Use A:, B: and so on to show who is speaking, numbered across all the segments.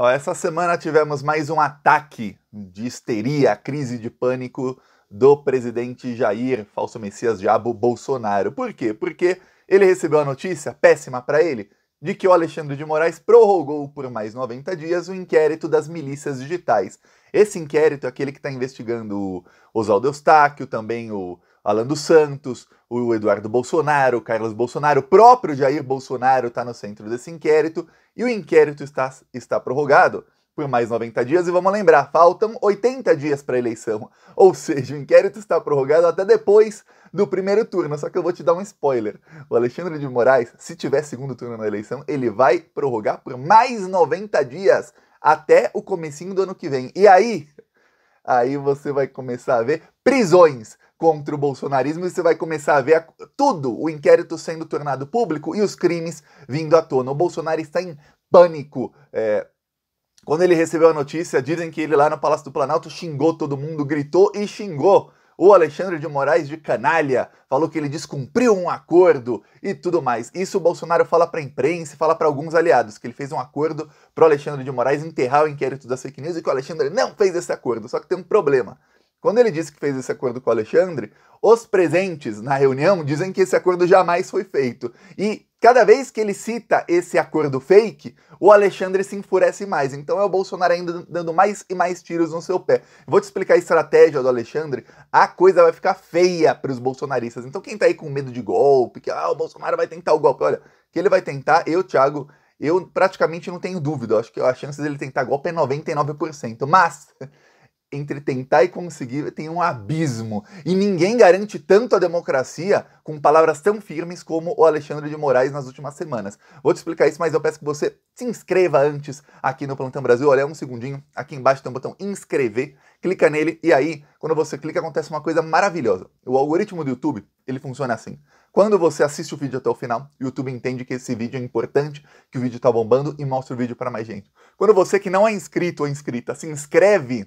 A: Ó, essa semana tivemos mais um ataque de histeria, crise de pânico do presidente Jair, falso Messias Diabo Bolsonaro. Por quê? Porque ele recebeu a notícia, péssima para ele, de que o Alexandre de Moraes prorrogou por mais 90 dias o inquérito das milícias digitais. Esse inquérito é aquele que está investigando o Oswaldo Eustáquio, também o Alan dos Santos, o Eduardo Bolsonaro, o Carlos Bolsonaro, o próprio Jair Bolsonaro está no centro desse inquérito, e o inquérito está prorrogado por mais 90 dias, e vamos lembrar, faltam 80 dias para a eleição, ou seja, o inquérito está prorrogado até depois do primeiro turno, só que eu vou te dar um spoiler. O Alexandre de Moraes, se tiver segundo turno na eleição, ele vai prorrogar por mais 90 dias, até o comecinho do ano que vem. E aí você vai começar a ver prisões contra o bolsonarismo e você vai começar a ver tudo, o inquérito sendo tornado público e os crimes vindo à tona. O Bolsonaro está em pânico. Quando ele recebeu a notícia, dizem que ele lá no Palácio do Planalto xingou todo mundo, gritou e xingou o Alexandre de Moraes de canalha, falou que ele descumpriu um acordo e tudo mais. Isso o Bolsonaro fala para a imprensa, fala para alguns aliados, que ele fez um acordo para o Alexandre de Moraes enterrar o inquérito das fake news e que o Alexandre não fez esse acordo, só que tem um problema. Quando ele disse que fez esse acordo com o Alexandre, os presentes na reunião dizem que esse acordo jamais foi feito. E cada vez que ele cita esse acordo fake, o Alexandre se enfurece mais. Então é o Bolsonaro ainda dando mais e mais tiros no seu pé. Vou te explicar a estratégia do Alexandre, a coisa vai ficar feia para os bolsonaristas. Então quem tá aí com medo de golpe, que o Bolsonaro vai tentar o golpe, olha, que ele vai tentar, Thiago, eu praticamente não tenho dúvida. Eu acho que a chance dele tentar golpe é 99%. Mas entre tentar e conseguir tem um abismo. E ninguém garante tanto a democracia com palavras tão firmes como o Alexandre de Moraes nas últimas semanas. Vou te explicar isso, mas eu peço que você se inscreva antes aqui no Plantão Brasil. Olha, um segundinho, aqui embaixo tem um botão inscrever, clica nele e aí, quando você clica, acontece uma coisa maravilhosa. O algoritmo do YouTube, ele funciona assim. Quando você assiste o vídeo até o final, o YouTube entende que esse vídeo é importante, que o vídeo está bombando e mostra o vídeo para mais gente. Quando você que não é inscrito ou inscrita se inscreve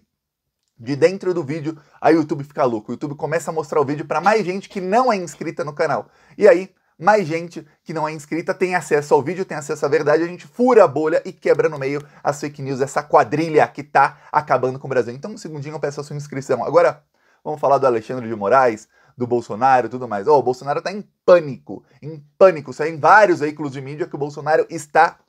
A: de dentro do vídeo, aí o YouTube fica louco. O YouTube começa a mostrar o vídeo para mais gente que não é inscrita no canal. E aí, mais gente que não é inscrita tem acesso ao vídeo, tem acesso à verdade, a gente fura a bolha e quebra no meio as fake news, essa quadrilha que tá acabando com o Brasil. Então, um segundinho, eu peço a sua inscrição. Agora, vamos falar do Alexandre de Moraes, do Bolsonaro e tudo mais. O Bolsonaro tá em pânico. Saem vários veículos de mídia que o Bolsonaro está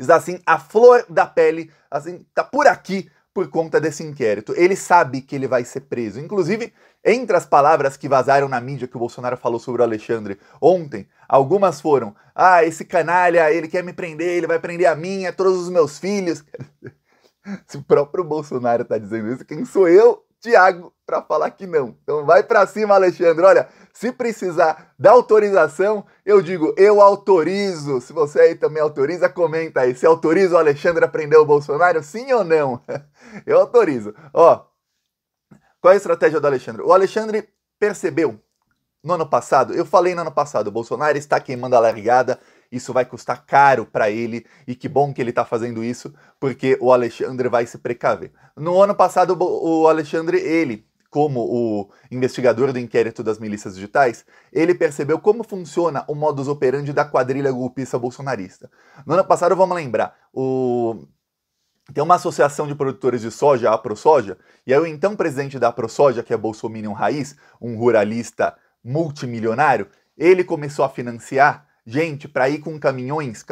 A: assim, a flor da pele, assim, tá por aqui, por conta desse inquérito. Ele sabe que ele vai ser preso. Inclusive, entre as palavras que vazaram na mídia que o Bolsonaro falou sobre o Alexandre ontem, algumas foram: esse canalha, ele quer me prender, ele vai prender a mim, a todos os meus filhos. Se o próprio Bolsonaro tá dizendo isso, quem sou eu, Thiago, para falar que não? Então vai para cima, Alexandre. Olha, se precisar da autorização, eu digo, eu autorizo. Se você aí também autoriza, comenta aí. Se autoriza o Alexandre a prender o Bolsonaro, sim ou não? Eu autorizo. Ó, qual é a estratégia do Alexandre? O Alexandre percebeu no ano passado, eu falei no ano passado, o Bolsonaro está queimando a largada, isso vai custar caro para ele, e que bom que ele está fazendo isso, porque o Alexandre vai se precaver. No ano passado, o Alexandre, ele, como o investigador do inquérito das milícias digitais, ele percebeu como funciona o modus operandi da quadrilha golpista bolsonarista. No ano passado, vamos lembrar, tem uma associação de produtores de soja, a ProSoja, e aí o então presidente da ProSoja, que é Bolsominion Raiz, um ruralista multimilionário, ele começou a financiar gente para ir com caminhões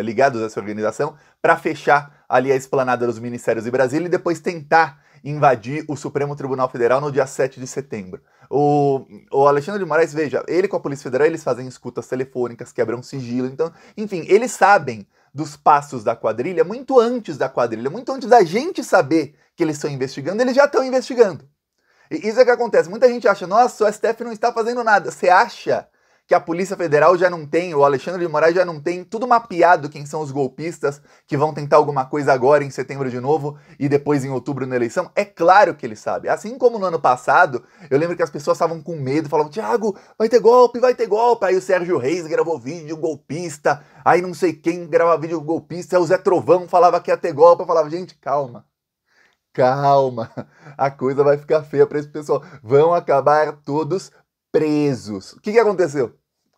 A: ligados a essa organização, para fechar ali a esplanada dos ministérios de Brasília e depois tentar invadir o Supremo Tribunal Federal no dia 7 de setembro. O Alexandre de Moraes, veja, ele com a Polícia Federal, eles fazem escutas telefônicas, quebram sigilo, então, enfim, eles sabem dos passos da quadrilha muito antes da quadrilha, muito antes da gente saber que eles estão investigando, eles já estão investigando. E isso é que acontece, muita gente acha, nossa, o STF não está fazendo nada. Você acha que a Polícia Federal já não tem, o Alexandre de Moraes já não tem tudo mapeado quem são os golpistas que vão tentar alguma coisa agora em setembro de novo e depois em outubro na eleição? É claro que ele sabe. Assim como no ano passado, eu lembro que as pessoas estavam com medo, falavam, Thiago, vai ter golpe, vai ter golpe. Aí o Sérgio Reis gravou vídeo golpista, aí não sei quem gravava vídeo golpista, aí o Zé Trovão falava que ia ter golpe. Eu falava, gente, calma. Calma, a coisa vai ficar feia para esse pessoal. Vão acabar todos presos. O que aconteceu?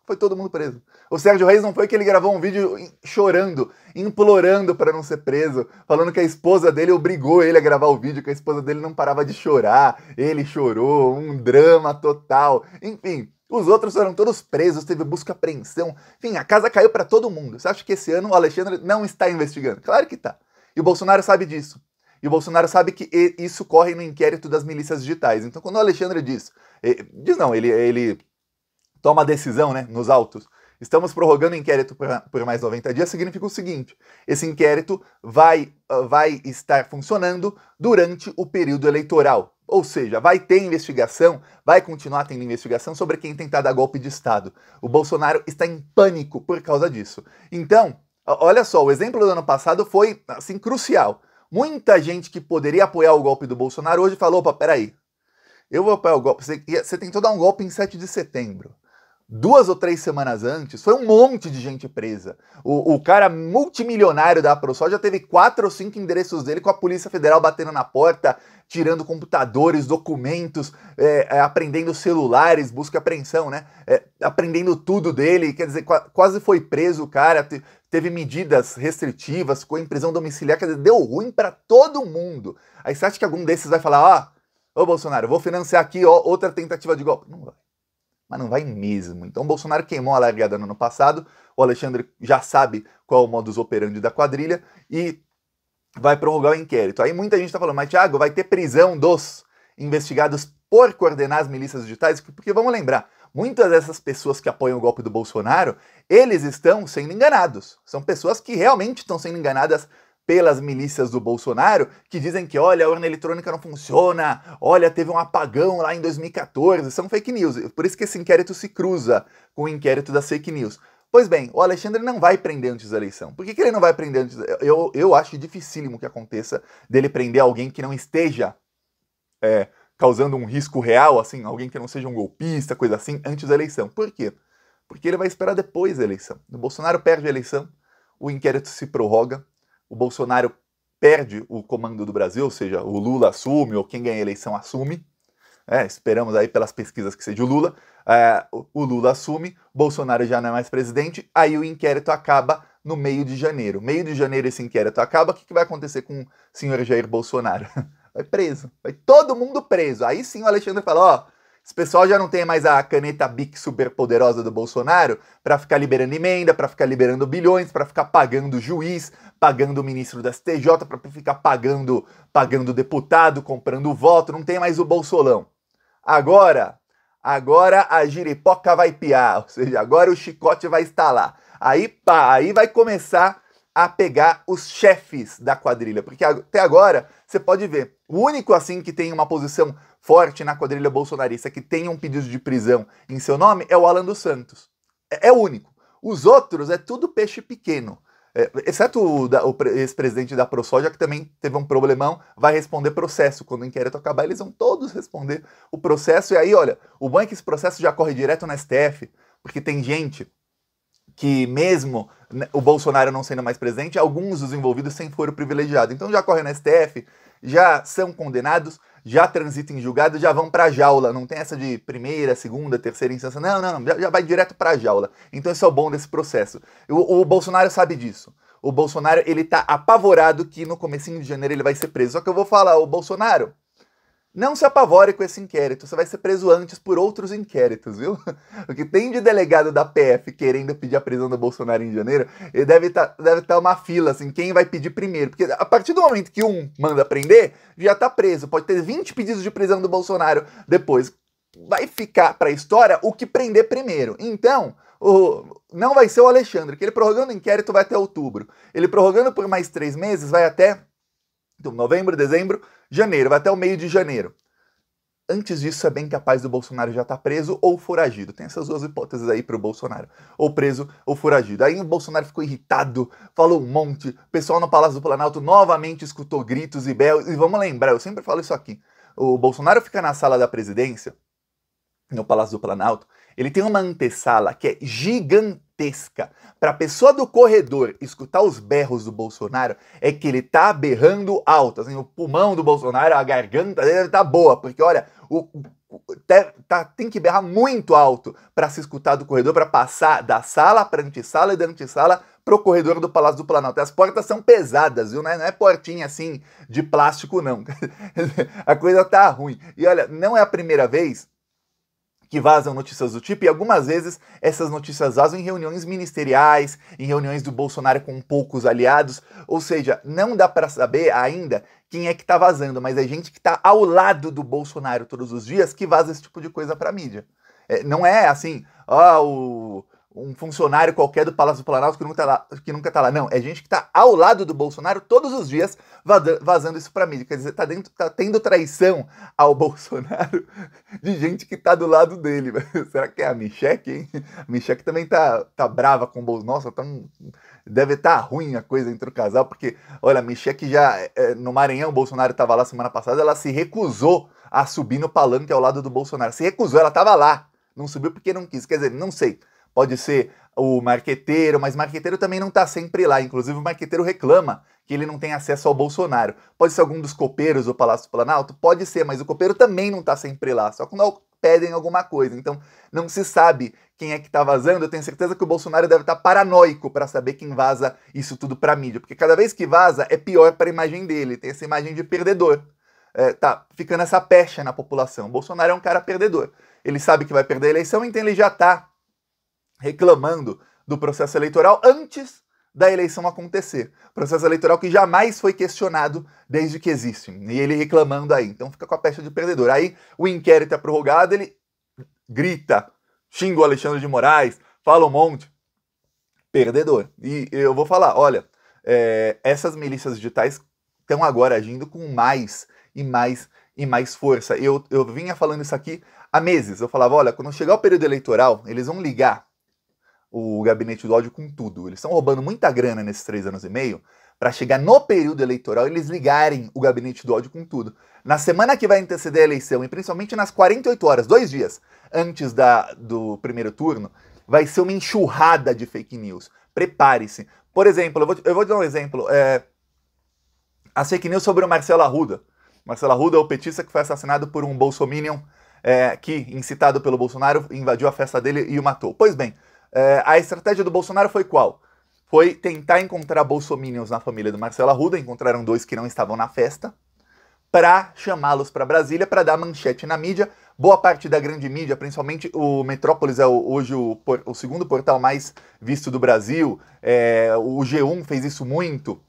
A: Foi todo mundo preso. O Sérgio Reis não foi que ele gravou um vídeo chorando, implorando para não ser preso, falando que a esposa dele obrigou ele a gravar o vídeo, que a esposa dele não parava de chorar, ele chorou, um drama total. Enfim, os outros foram todos presos, teve busca e apreensão. Enfim, a casa caiu para todo mundo. Você acha que esse ano o Alexandre não está investigando? Claro que tá. E o Bolsonaro sabe disso. E o Bolsonaro sabe que isso corre no inquérito das milícias digitais. Então, quando o Alexandre ele toma a decisão, né, nos autos, estamos prorrogando o inquérito por mais 90 dias, significa o seguinte: esse inquérito vai estar funcionando durante o período eleitoral. Ou seja, vai ter investigação, vai continuar tendo investigação sobre quem tentar dar golpe de Estado. O Bolsonaro está em pânico por causa disso. Então, olha só, o exemplo do ano passado foi, assim, crucial. Muita gente que poderia apoiar o golpe do Bolsonaro hoje falou: opa, peraí, eu vou apoiar o golpe. Você tentou dar um golpe em 7 de setembro. 2 ou 3 semanas antes, foi um monte de gente presa. O cara multimilionário da ProSoja teve 4 ou 5 endereços dele com a Polícia Federal batendo na porta, tirando computadores, documentos, apreendendo celulares, busca e apreensão, né? Apreendendo tudo dele, quer dizer, quase foi preso o cara, teve medidas restritivas, ficou em prisão domiciliar, quer dizer, deu ruim para todo mundo. Aí você acha que algum desses vai falar: ô Bolsonaro, vou financiar aqui outra tentativa de golpe? Não vai. Mas não vai mesmo. Então o Bolsonaro queimou a largada no ano passado, o Alexandre já sabe qual é o modus operandi da quadrilha e vai prorrogar o inquérito. Aí muita gente está falando: mas Thiago, vai ter prisão dos investigados por coordenar as milícias digitais? Porque vamos lembrar, muitas dessas pessoas que apoiam o golpe do Bolsonaro, eles estão sendo enganados. São pessoas que realmente estão sendo enganadas pelas milícias do Bolsonaro, que dizem que, olha, a urna eletrônica não funciona, olha, teve um apagão lá em 2014, são fake news. Por isso que esse inquérito se cruza com o inquérito das fake news. Pois bem, o Alexandre não vai prender antes da eleição. Por que ele não vai prender antes? Eu acho dificílimo que aconteça dele prender alguém que não esteja causando um risco real, assim, alguém que não seja um golpista, coisa assim, antes da eleição. Por quê? Porque ele vai esperar depois da eleição. O Bolsonaro perde a eleição, o inquérito se prorroga, o Bolsonaro perde o comando do Brasil, ou seja, o Lula assume, ou quem ganha a eleição assume. Esperamos aí pelas pesquisas que seja o Lula. O Lula assume, Bolsonaro já não é mais presidente, aí o inquérito acaba no meio de janeiro. Meio de janeiro esse inquérito acaba, o que vai acontecer com o senhor Jair Bolsonaro? Vai preso, vai todo mundo preso. Aí sim o Alexandre fala: esse pessoal já não tem mais a caneta Bic super poderosa do Bolsonaro para ficar liberando emenda, para ficar liberando bilhões, para ficar pagando juiz, pagando o ministro da STJ, para ficar pagando deputado, comprando voto. Não tem mais o Bolsolão. Agora a giripoca vai piar, ou seja, agora o chicote vai estalar. Aí vai começar a pegar os chefes da quadrilha, porque até agora você pode ver, o único assim que tem uma posição forte na quadrilha bolsonarista, que tem um pedido de prisão em seu nome, é o Alan dos Santos. É o único. Os outros é tudo peixe pequeno. Exceto o ex-presidente da ProSoja, que também teve um problemão, vai responder processo. Quando o inquérito acabar, eles vão todos responder o processo. E aí, olha, o bom é que esse processo já corre direto na STF, porque tem gente que mesmo o Bolsonaro não sendo mais presidente, alguns dos envolvidos sem foro privilegiado. Então já corre na STF, já são condenados, já transitam em julgado, já vão pra jaula. Não tem essa de primeira, segunda, terceira instância. Não, já vai direto pra jaula. Então isso é o bom desse processo. O Bolsonaro sabe disso. O Bolsonaro, ele tá apavorado que no comecinho de janeiro ele vai ser preso. Só que eu vou falar: o Bolsonaro, não se apavore com esse inquérito, você vai ser preso antes por outros inquéritos, viu? O que tem de delegado da PF querendo pedir a prisão do Bolsonaro em janeiro, ele deve estar uma fila, assim, quem vai pedir primeiro. Porque a partir do momento que um manda prender, já tá preso. Pode ter 20 pedidos de prisão do Bolsonaro depois. Vai ficar pra história o que prender primeiro. Então, não vai ser o Alexandre, que ele prorrogando o inquérito vai até outubro. Ele prorrogando por mais 3 meses vai até novembro, dezembro, janeiro, vai até o meio de janeiro. Antes disso, é bem capaz do Bolsonaro já estar preso ou foragido. Tem essas duas hipóteses aí para o Bolsonaro. Ou preso ou foragido. Aí o Bolsonaro ficou irritado, falou um monte. O pessoal no Palácio do Planalto novamente escutou gritos e berros. E vamos lembrar, eu sempre falo isso aqui. O Bolsonaro fica na sala da presidência, no Palácio do Planalto. Ele tem uma antessala que é gigantesca. Para a pessoa do corredor escutar os berros do Bolsonaro, é que ele tá berrando alto. Assim, o pulmão do Bolsonaro, a garganta dele tá boa, porque olha, tem que berrar muito alto para se escutar do corredor, para passar da sala para a antessala e da antessala para o corredor do Palácio do Planalto. As portas são pesadas, viu? Não é portinha assim de plástico, não. A coisa tá ruim. E olha, não é a primeira vez que vazam notícias do tipo, e algumas vezes essas notícias vazam em reuniões ministeriais, em reuniões do Bolsonaro com poucos aliados, ou seja, não dá para saber ainda quem é que tá vazando, mas é gente que tá ao lado do Bolsonaro todos os dias que vaza esse tipo de coisa pra mídia. Não é assim, um funcionário qualquer do Palácio do Planalto que nunca tá lá. Não, é gente que tá ao lado do Bolsonaro todos os dias vazando isso pra mídia. Quer dizer, tá tendo traição ao Bolsonaro de gente que tá do lado dele. Será que é a Michelle, hein? A Michelle também tá brava com o Bolsonaro. Nossa, deve estar ruim a coisa entre o casal, porque, olha, a Michelle já, no Maranhão, o Bolsonaro tava lá semana passada, ela se recusou a subir no palanque ao lado do Bolsonaro. Se recusou, ela tava lá. Não subiu porque não quis. Quer dizer, não sei. Pode ser o marqueteiro, mas marqueteiro também não está sempre lá. Inclusive o marqueteiro reclama que ele não tem acesso ao Bolsonaro. Pode ser algum dos copeiros do Palácio do Planalto? Pode ser, mas o copeiro também não está sempre lá, só quando pedem alguma coisa. Então não se sabe quem é que está vazando. Eu tenho certeza que o Bolsonaro deve estar paranoico para saber quem vaza isso tudo para a mídia, porque cada vez que vaza é pior para a imagem dele, tem essa imagem de perdedor. Tá ficando essa pecha na população. O Bolsonaro é um cara perdedor. Ele sabe que vai perder a eleição, então ele já está reclamando do processo eleitoral antes da eleição acontecer. Processo eleitoral que jamais foi questionado desde que existe. E ele reclamando aí. Então fica com a pecha de perdedor. Aí o inquérito é prorrogado, ele grita, xinga o Alexandre de Moraes, fala um monte. Perdedor. E eu vou falar, olha, essas milícias digitais estão agora agindo com mais e mais força. Eu vinha falando isso aqui há meses. Eu falava, olha, quando chegar o período eleitoral, eles vão ligar o gabinete do ódio com tudo. Eles estão roubando muita grana nesses 3 anos e meio para chegar no período eleitoral eles ligarem o gabinete do ódio com tudo. Na semana que vai anteceder a eleição, e principalmente nas 48 horas, 2 dias antes do primeiro turno, vai ser uma enxurrada de fake news. Prepare-se. Por exemplo, eu vou dar um exemplo. As fake news sobre o Marcelo Arruda. Marcelo Arruda é o petista que foi assassinado por um bolsominion que, incitado pelo Bolsonaro, invadiu a festa dele e o matou. Pois bem, a estratégia do Bolsonaro foi qual? Foi tentar encontrar bolsominions na família do Marcelo Arruda, encontraram 2 que não estavam na festa, para chamá-los para Brasília, para dar manchete na mídia. Boa parte da grande mídia, principalmente o Metrópolis é hoje o segundo portal mais visto do Brasil, o G1 fez isso muito,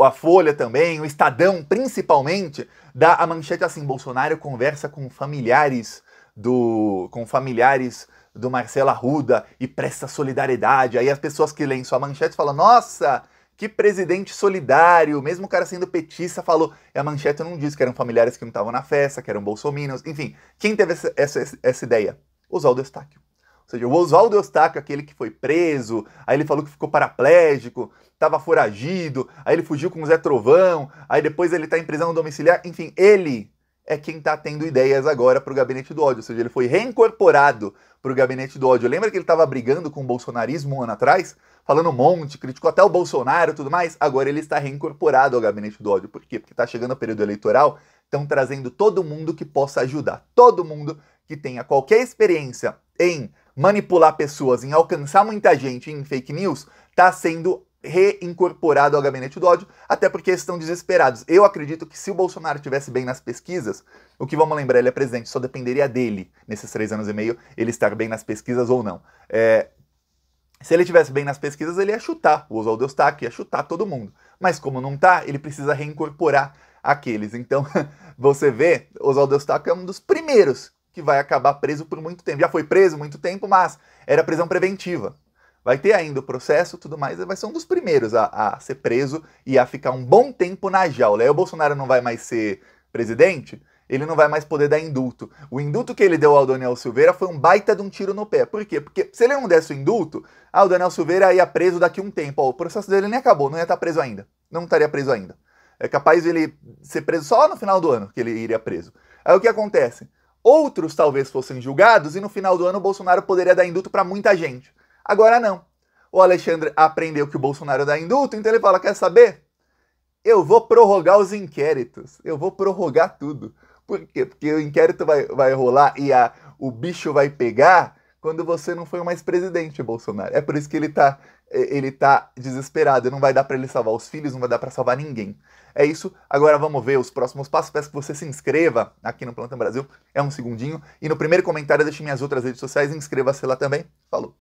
A: a Folha também, o Estadão principalmente, dá a manchete assim: Bolsonaro conversa com familiares do Marcelo Arruda e presta solidariedade. Aí as pessoas que leem sua manchete falam, nossa, que presidente solidário, mesmo o cara sendo petista falou, e a manchete não diz que eram familiares que não estavam na festa, que eram bolsominions, enfim, quem teve essa ideia? Oswaldo Eustáquio. Ou seja, o Oswaldo Eustáquio, aquele que foi preso, aí ele falou que ficou paraplégico, estava foragido, aí ele fugiu com o Zé Trovão, aí depois ele está em prisão domiciliar, enfim, ele é quem está tendo ideias agora para o gabinete do ódio, ou seja, ele foi reincorporado para o gabinete do ódio. Lembra que ele estava brigando com o bolsonarismo um ano atrás? Falando um monte, criticou até o Bolsonaro e tudo mais? Agora ele está reincorporado ao gabinete do ódio. Por quê? Porque está chegando o período eleitoral, estão trazendo todo mundo que possa ajudar. Todo mundo que tenha qualquer experiência em manipular pessoas, em alcançar muita gente em fake news, está sendo reincorporado ao gabinete do ódio, até porque estão desesperados. Eu acredito que se o Bolsonaro estivesse bem nas pesquisas, o que vamos lembrar, ele é presidente, só dependeria dele, nesses 3 anos e meio, ele estar bem nas pesquisas ou não. Se ele estivesse bem nas pesquisas, ele ia chutar o Oswaldo Eustáquio, ia chutar todo mundo. Mas como não tá, ele precisa reincorporar aqueles. Então, você vê, Oswaldo Eustáquio é um dos primeiros que vai acabar preso por muito tempo. Já foi preso muito tempo, mas era prisão preventiva. Vai ter ainda o processo, tudo mais, vai ser um dos primeiros a ser preso e a ficar um bom tempo na jaula. Aí o Bolsonaro não vai mais ser presidente, ele não vai mais poder dar indulto. O indulto que ele deu ao Daniel Silveira foi um baita de um tiro no pé. Por quê? Porque se ele não desse o indulto, o Daniel Silveira ia preso daqui a um tempo. O processo dele nem acabou, não ia estar preso ainda. Não estaria preso ainda. É capaz de ele ser preso só no final do ano, que ele iria preso. Aí o que acontece? Outros talvez fossem julgados e no final do ano o Bolsonaro poderia dar indulto para muita gente. Agora não. O Alexandre aprendeu que o Bolsonaro dá indulto, então ele fala, quer saber? Eu vou prorrogar os inquéritos. Eu vou prorrogar tudo. Por quê? Porque o inquérito vai rolar e o bicho vai pegar quando você não foi mais presidente, Bolsonaro. É por isso que ele tá desesperado. Não vai dar para ele salvar os filhos, não vai dar para salvar ninguém. É isso. Agora vamos ver os próximos passos. Peço que você se inscreva aqui no Plantão Brasil. É um segundinho. E no primeiro comentário deixe minhas outras redes sociais. Inscreva-se lá também. Falou!